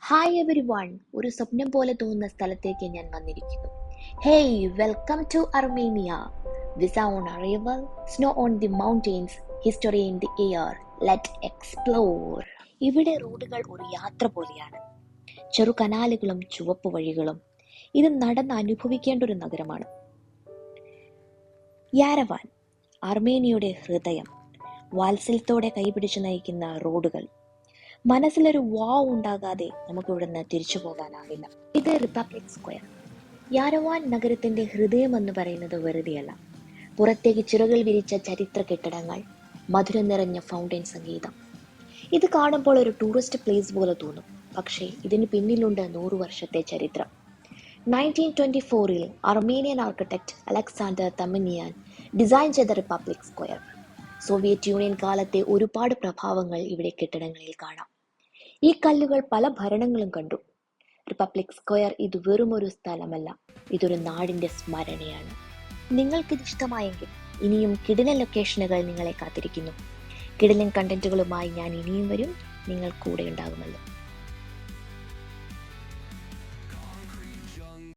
Hi every one, ഒരു സ്വപ്നം പോലെ തോന്നുന്ന സ്ഥലത്തേക്ക് ഞാൻ വന്നിരിക്കുന്നു. Hey, welcome to Armenia. Visa on arrival, snow on the mountains, history in the air. Let explore. ഇവിടെ റോഡുകൾ ഒരു യാത്ര പോലെയാണ്. ചെറു കനാലുകളും ചുവപ്പ് വഴികളും. ഇത് നടന്ന് അനുഭവിക്കേണ്ട ഒരു നഗരമാണ്. യാരവാൻ, അർമേനിയയുടെ ഹൃദയം. വാത്സല്യത്തോടെ കൈപിടിച്ച് നയിക്കുന്ന റോഡുകൾ. മനസ്സിലൊരു വാവ് ഉണ്ടാകാതെ നമുക്ക് ഇവിടുന്ന് തിരിച്ചു പോകാനാവില്ല. ഇത് റിപ്പബ്ലിക് സ്ക്വയർ. യാരവാൻ നഗരത്തിന്റെ ഹൃദയം എന്ന് പറയുന്നത് വെറുതെയല്ല. പുറത്തേക്ക് ചിറകൾ വിരിച്ച ചരിത്ര കെട്ടിടങ്ങൾ, മധുരം നിറഞ്ഞ ഫൗണ്ടൈൻ സംഗീതം. ഇത് കാണുമ്പോൾ ഒരു ടൂറിസ്റ്റ് പ്ലേസ് പോലെ തോന്നും. പക്ഷേ ഇതിന് പിന്നിലുണ്ട് 100 വർഷത്തെ ചരിത്രം. 1924 അർമേനിയൻ ആർക്കിടെക്ട് അലക്സാണ്ടർ തമനിയാൻ ഡിസൈൻ ചെയ്ത റിപ്പബ്ലിക് സ്ക്വയർ. സോവിയറ്റ് യൂണിയൻ കാലത്തെ ഒരുപാട് പ്രഭാവങ്ങൾ ഇവിടെ കെട്ടിടങ്ങളിൽ കാണാം. ഈ കല്ലുകൾ പല ഭരണങ്ങളും കണ്ടു. റിപ്പബ്ലിക് സ്ക്വയർ ഇത് വെറും ഒരു സ്ഥലമല്ല, ഇതൊരു നാടിന്റെ സ്മരണയാണ്. നിങ്ങൾക്കിത് ഇഷ്ടമായെങ്കിൽ ഇനിയും കിടിലൻ ലൊക്കേഷനുകൾ നിങ്ങളെ കാത്തിരിക്കുന്നു. കിടിലൻ കണ്ടന്റുകളുമായി ഞാൻ ഇനിയും വരും. നിങ്ങൾ കൂടെ ഉണ്ടാകുമല്ലോ.